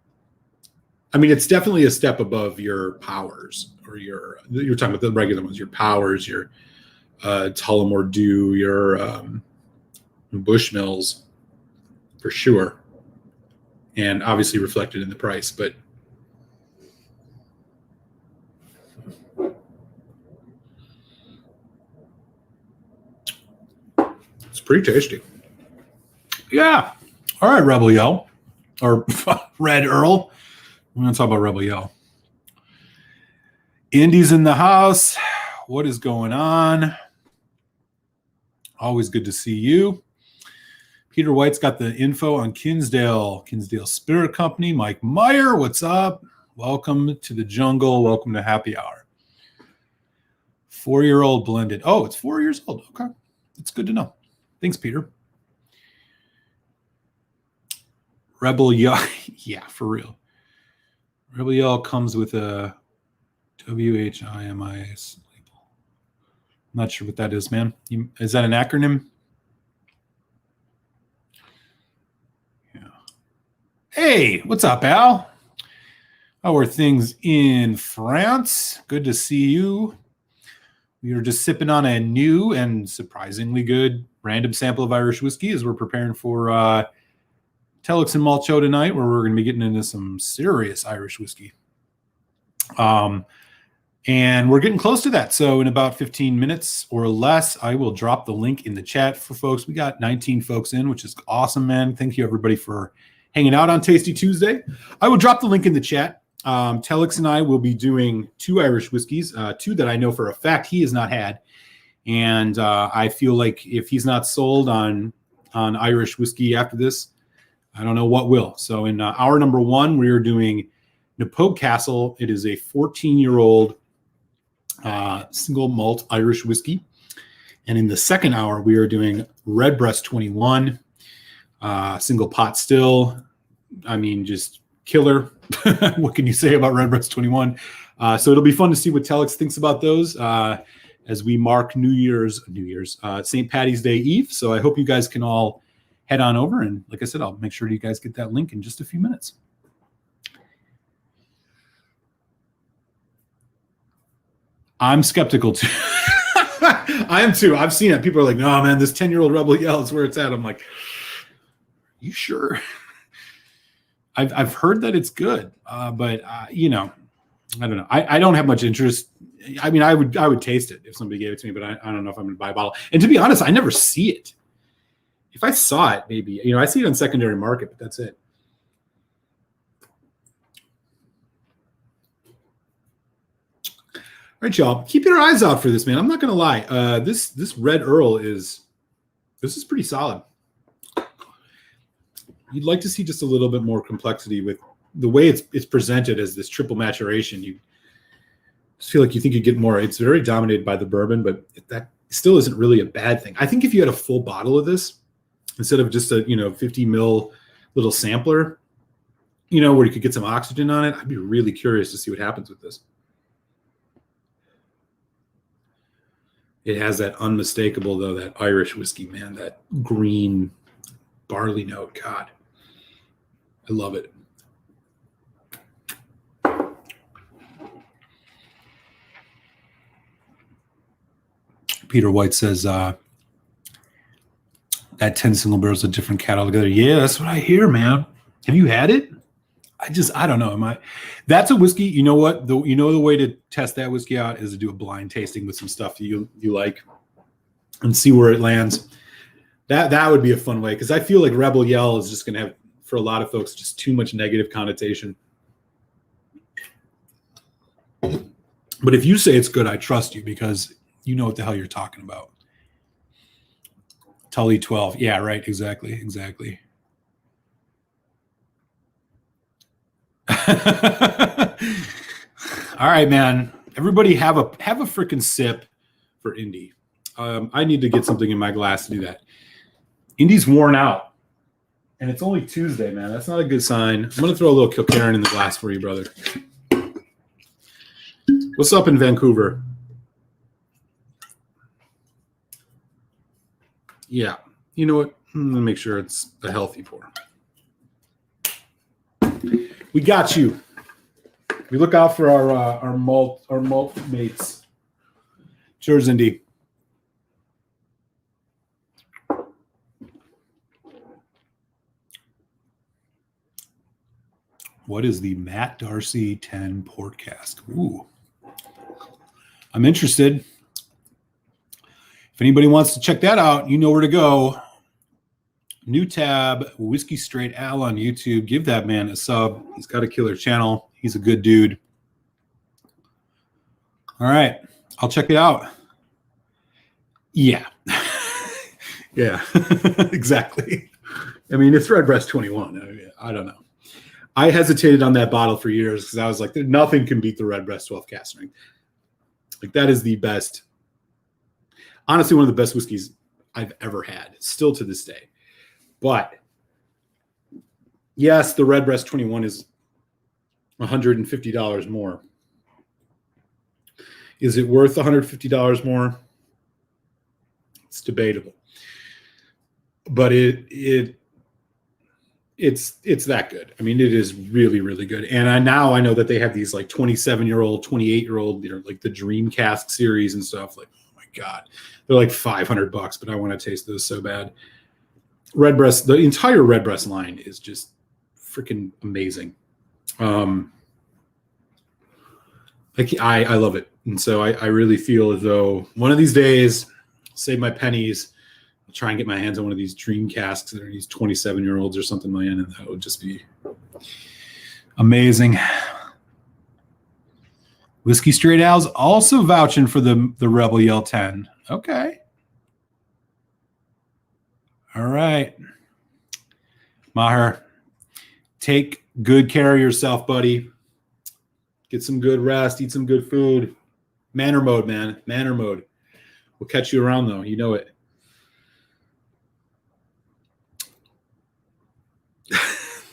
I mean, it's definitely a step above your Powers or you're talking about the regular ones, your Powers, your Tullamore Dew, your Bushmills, for sure. And obviously reflected in the price, but it's pretty tasty. Yeah. All right, Rebel Yell. Or Red Earl. I'm going to talk about Rebel Yell. Indy's in the house. What is going on? Always good to see you. Peter White's got the info on Kinsdale Spirit Company. Mike Meyer, what's up? Welcome to the jungle. Welcome to happy hour. 4-year-old blended. Oh, it's 4 years old. Okay. That's good to know. Thanks, Peter. Rebel Yell. Yeah, for real. Rebel Yell comes with a WHIMIS label. I'm not sure what that is, man. Is that an acronym? Yeah. Hey, what's up, Al? How are things in France? Good to see you. We are just sipping on a new and surprisingly good random sample of Irish whiskey as we're preparing for Telex and Malt show tonight, where we're going to be getting into some serious Irish whiskey. And we're getting close to that. So in about 15 minutes or less, I will drop the link in the chat for folks. We got 19 folks in, which is awesome, man. Thank you, everybody, for hanging out on Tasty Tuesday. I will drop the link in the chat. Telex and I will be doing 2 Irish whiskeys, 2 that I know for a fact he has not had. And I feel like if he's not sold on Irish whiskey after this, I don't know what will. So in hour number 1, we are doing Napoke Castle. It is a 14-year-old single malt Irish whiskey. And in the second hour, we are doing Redbreast 21, single pot still. I mean, just killer. What can you say about Redbreast 21? So it'll be fun to see what Telex thinks about those as we mark New Year's, St. Paddy's Day Eve. So I hope you guys can all head on over. And like I said, I'll make sure you guys get that link in just a few minutes. I'm skeptical too. I am too. I've seen it. People are like, no, man, this 10-year-old Rebel Yell is where it's at. I'm like, you sure? I've heard that it's good, but you know, I don't know. I don't have much interest. I mean, I would taste it if somebody gave it to me, but I don't know if I'm going to buy a bottle. And to be honest, I never see it. If I saw it, maybe, you know, I see it on secondary market, but that's it. All right, y'all, keep your eyes out for this, man. I'm not going to lie. This Red Earl is pretty solid. You'd like to see just a little bit more complexity with the way it's presented as this triple maturation. You just feel like you think you get more. It's very dominated by the bourbon, but that still isn't really a bad thing. I think if you had a full bottle of this instead of just a 50 ml little sampler, where you could get some oxygen on it, I'd be really curious to see what happens with this. It has that unmistakable, though, that Irish whiskey, man, that green barley note. God, I love it. Peter White says that 10 single barrel is a different cat altogether. Yeah, that's what I hear, man. Have you had it? I don't know. That's a whiskey. You know what? The way to test that whiskey out is to do a blind tasting with some stuff you like and see where it lands. That would be a fun way, because I feel like Rebel Yell is just going to have, for a lot of folks, just too much negative connotation. But if you say it's good, I trust you, because you know what the hell you're talking about. Tully 12. Yeah, right. Exactly. All right, man. Everybody have a freaking sip for Indy. I need to get something in my glass to do that. Indy's worn out, and it's only Tuesday, man. That's not a good sign. I'm going to throw a little Kilkerran in the glass for you, brother. What's up in Vancouver? Yeah. You know what? I'm going to make sure it's a healthy pour. We got you. We look out for our malt mates. Cheers, Indy. What is the Matt Darcy 10 port cask? Ooh, I'm interested. If anybody wants to check that out, you know where to go. New tab, Whiskey Straight Al on YouTube. Give that man a sub. He's got a killer channel. He's a good dude. All right, I'll check it out. Yeah. Yeah, exactly. I mean, it's Redbreast 21. I don't know. I hesitated on that bottle for years because I was like, nothing can beat the Redbreast 12 cask strength. Like, that is the best. Honestly, one of the best whiskeys I've ever had, still to this day. But yes, the Redbreast 21 is $150 more. Is it worth $150 more? It's debatable. But it's that good. I mean, it is really, really good. And now I know that they have these like 27-year-old, 28-year-old, like the Dream Cask series and stuff. Like, oh my God, they're like $500, but I want to taste those so bad. Redbreast, the entire Redbreast line is just freaking amazing. I love it. And so I really feel as though one of these days, save my pennies, I'll try and get my hands on one of these Dream Casks that are these 27-year-olds or something, and that would just be amazing. Whiskey Straight Al's also vouching for the Rebel Yell 10. Okay. All right. Maher, take good care of yourself, buddy. Get some good rest. Eat some good food. Manner mode, man. Manner mode. We'll catch you around, though. You know it.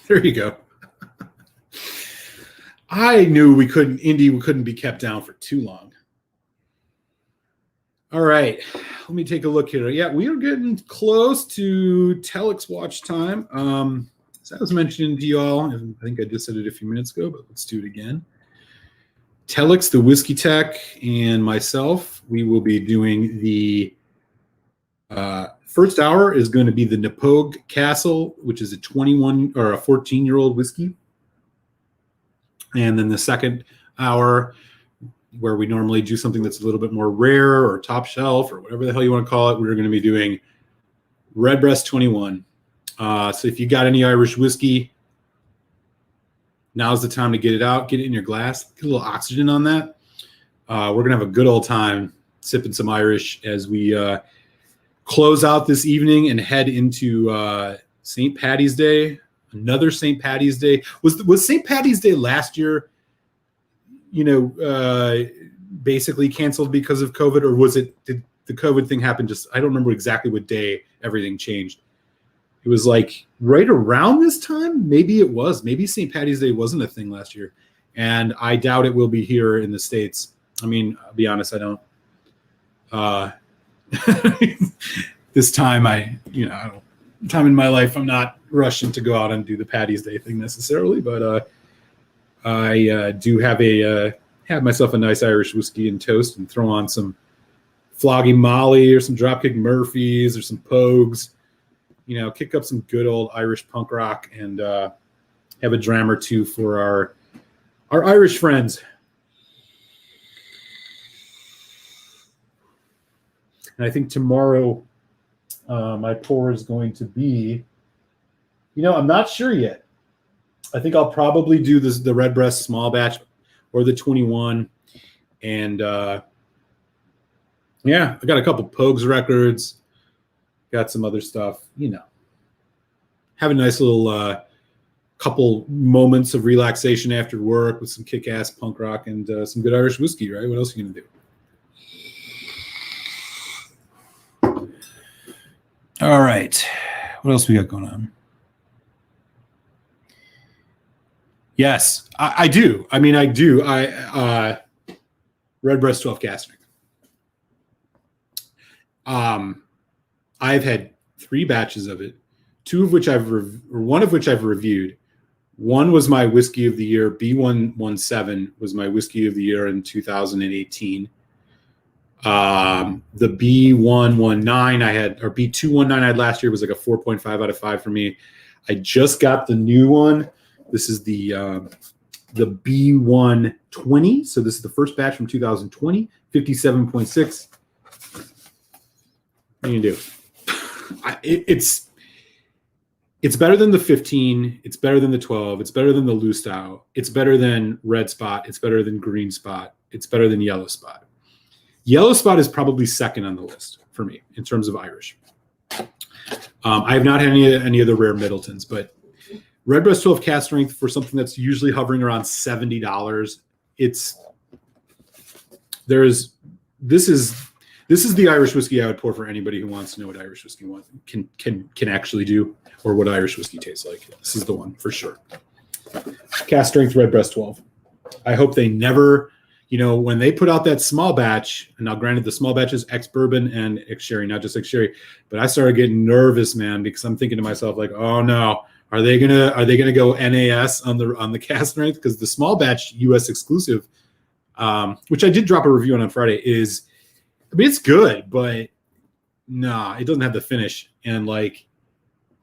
There you go. I knew Indy couldn't be kept down for too long. All right. Let me take a look here. Yeah, we are getting close to Telex watch time. As I was mentioning to you all, I think I just said it a few minutes ago, but let's do it again. Telex, the Whiskey Tech, and myself, we will be doing the first hour is going to be the Napogue Castle, which is a 21 or a 14-year-old whiskey. And then the second hour, where we normally do something that's a little bit more rare or top shelf or whatever the hell you want to call it, we're going to be doing Redbreast 21. So if you got any Irish whiskey, now's the time to get it out, get it in your glass, get a little oxygen on that. We're going to have a good old time sipping some Irish as we close out this evening and head into St. Paddy's Day. Another St. Paddy's Day. Was St. Paddy's Day last year, basically canceled because of COVID, or did the COVID thing happen I don't remember exactly what day everything changed. It was like right around this time. Maybe it was. Maybe St. Paddy's Day wasn't a thing last year. And I doubt it will be here in the States. I mean, I'll be honest, I don't. This time time in my life, I'm not rushing to go out and do the Paddy's Day thing necessarily, but I do have myself a nice Irish whiskey and toast and throw on some Flogging Molly or some Dropkick Murphys or some Pogues, kick up some good old Irish punk rock and have a dram or two for our Irish friends. And I think tomorrow my pour is going to be, I'm not sure yet. I think I'll probably do the Redbreast small batch or the 21. And I got a couple Pogues records, got some other stuff, have a nice little couple moments of relaxation after work with some kick-ass punk rock and some good Irish whiskey, right? What else are you going to do? All right. What else we got going on? Yes, I do. I mean, I do. Redbreast 12 cask. I've had 3 batches of it, one of which I've reviewed. One was my whiskey of the year. B117 was my whiskey of the year in 2018. The B119 I had, or B219 I had last year, was like a 4.5 out of 5 for me. I just got the new one. This is the B120. So this is the first batch from 2020, 57.6. What are you gonna do? It's better than the 15. It's better than the 12. It's better than the Lustau. It's better than Red Spot. It's better than Green Spot. It's better than Yellow Spot. Yellow Spot is probably second on the list for me in terms of Irish. I have not had any of the rare Middletons, but Redbreast 12 cask strength for something that's usually hovering around $70. This is the Irish whiskey I would pour for anybody who wants to know what Irish whiskey can actually do, or what Irish whiskey tastes like. This is the one for sure. Cask strength Redbreast 12. I hope they never, when they put out that small batch, and now granted the small batch is ex-bourbon and ex-sherry, not just ex-sherry, but I started getting nervous, man, because I'm thinking to myself like, oh no, are they gonna go NAS on the cask strength? Because the small batch US exclusive, which I did drop a review on Friday, it's good, but nah, it doesn't have the finish. And like,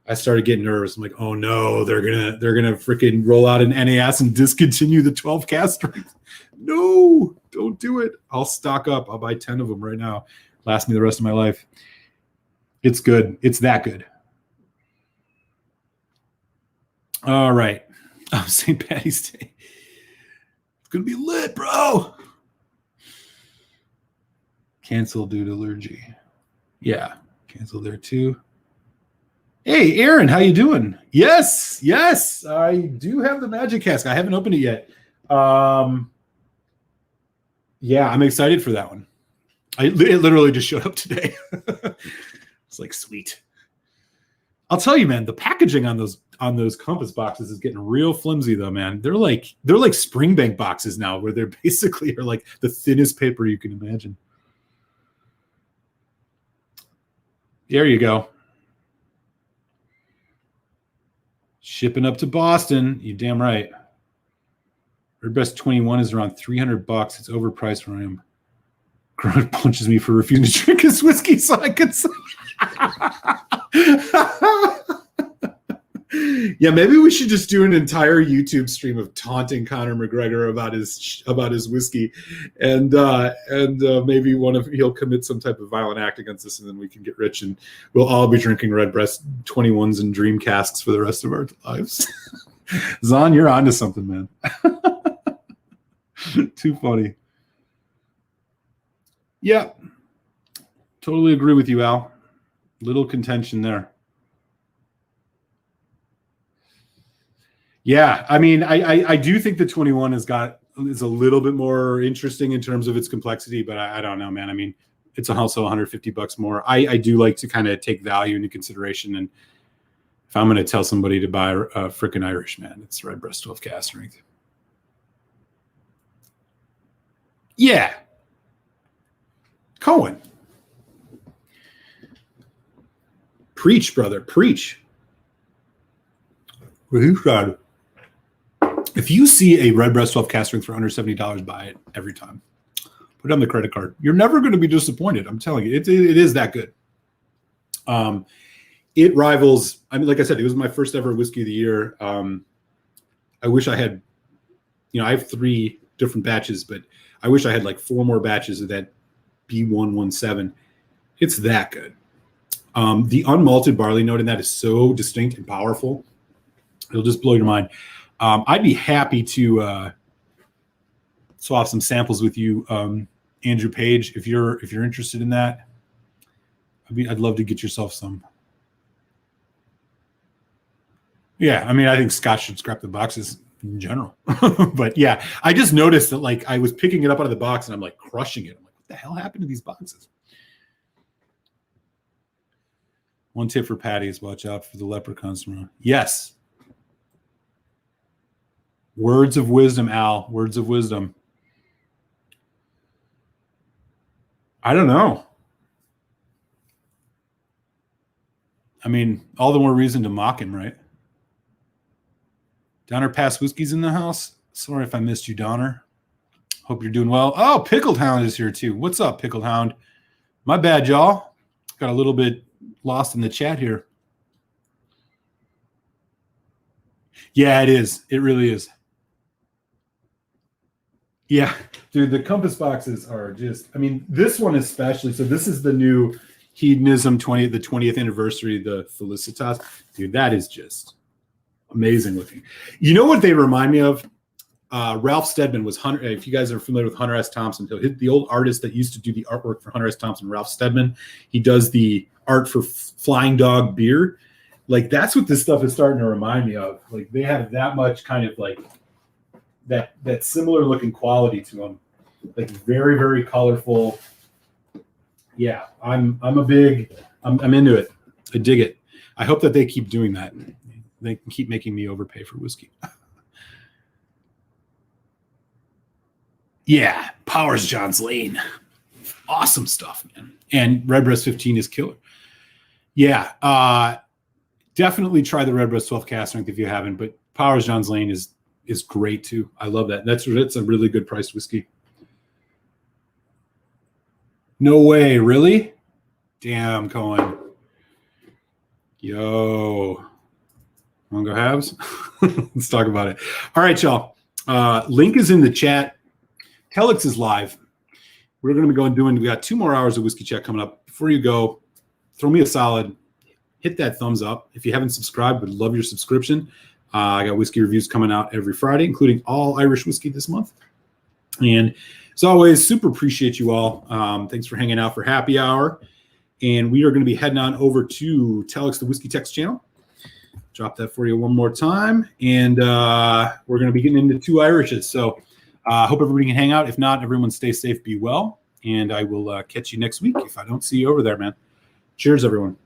I started getting nervous. I'm like, oh no, they're gonna freaking roll out an NAS and discontinue the 12 cask strength. No, don't do it. I'll stock up. I'll buy 10 of them right now. Last me the rest of my life. It's good. It's that good. All right. Oh, St. Paddy's Day. It's gonna be lit, bro. Cancel due to allergy. Yeah, cancel there too. Hey, Aaron, how you doing? Yes, I do have the Magic Cask. I haven't opened it yet. Yeah, I'm excited for that one. It literally just showed up today. It's like, sweet. I'll tell you, man, the packaging on those Compass boxes is getting real flimsy, though, man. They're like Springbank boxes now, where they're basically are like the thinnest paper you can imagine. There you go. Shipping up to Boston. You damn right. Redbreast 21 is around $300. It's overpriced for him. Grant punches me for refusing to drink his whiskey, so I could. Yeah, maybe we should just do an entire YouTube stream of taunting Conor McGregor about his whiskey, and maybe he'll commit some type of violent act against us, and then we can get rich, and we'll all be drinking Redbreast 21s and dream casks for the rest of our lives. Zahn, you're onto something, man. Too funny. Yeah, totally agree with you, Al. Little contention there. Yeah, I mean, I do think the 21 is a little bit more interesting in terms of its complexity, but I don't know, man. I mean, it's also $150 more. I do like to kind of take value into consideration, and if I'm going to tell somebody to buy a frickin' Irish, man, it's Redbreast 12 cask strength. Yeah. Cohen. Preach, brother. Preach. If you see a Redbreast 12 cask strength for under $70, buy it every time. Put it on the credit card. You're never going to be disappointed. I'm telling you, it is that good. It rivals. I mean, like I said, it was my first ever whiskey of the year. I wish I had. I have 3 different batches, but I wish I had like 4 more batches of that B117. It's that good. The unmalted barley note in that is so distinct and powerful. It'll just blow your mind. I'd be happy to swap some samples with you, Andrew Page, if you're interested in that. I'd love to get yourself some. Yeah, I mean, I think Scott should scrap the boxes in general. But yeah, I just noticed that like I was picking it up out of the box and I'm like crushing it. I'm like, what the hell happened to these boxes? One tip for Paddy is watch out for the leprechauns tomorrow. Yes. Words of wisdom, Al. Words of wisdom. I don't know. I mean, all the more reason to mock him, right? Donner Pass Whiskey's in the house. Sorry if I missed you, Donner. Hope you're doing well. Oh, Pickled Hound is here too. What's up, Pickled Hound? My bad, y'all. Got a little bit lost in the chat here. Yeah, it is. It really is. Yeah, dude, the compass boxes are just, I mean, this one especially. So this is the new Hedonism the 20th anniversary, the Felicitas. Dude, that is just amazing looking. You know what they remind me of? Ralph Steadman was Hunter. If you guys are familiar with Hunter S. Thompson, the old artist that used to do the artwork for Hunter S. Thompson, Ralph Steadman, he does the art for Flying Dog beer. Like that's what this stuff is starting to remind me of. Like they have that much kind of like that similar looking quality to them. Like very, very colorful. Yeah, I'm into it. I dig it. I hope that they keep doing that. They can keep making me overpay for whiskey. Yeah, Powers John's Lane. Awesome stuff, man. And Redbreast 15 is killer. Yeah, definitely try the Redbreast 12 cask strength if you haven't, but Powers John's Lane is great too. I love that. That's a really good priced whiskey. No way, really? Damn, Cohen. Yo. Want to go halves? Let's talk about it. All right, y'all. Link is in the chat. Telex is live. We're going to be we got 2 more hours of Whiskey Chat coming up. Before you go, throw me a solid. Hit that thumbs up. If you haven't subscribed, would love your subscription. I got whiskey reviews coming out every Friday, including all Irish whiskey this month. And as always, super appreciate you all. Thanks for hanging out for happy hour. And we are going to be heading on over to Telex, the Whiskey Text channel. Drop that for you one more time. And we're going to be getting into 2 Irishes. So I hope everybody can hang out. If not, everyone stay safe, be well. And I will catch you next week if I don't see you over there, man. Cheers, everyone.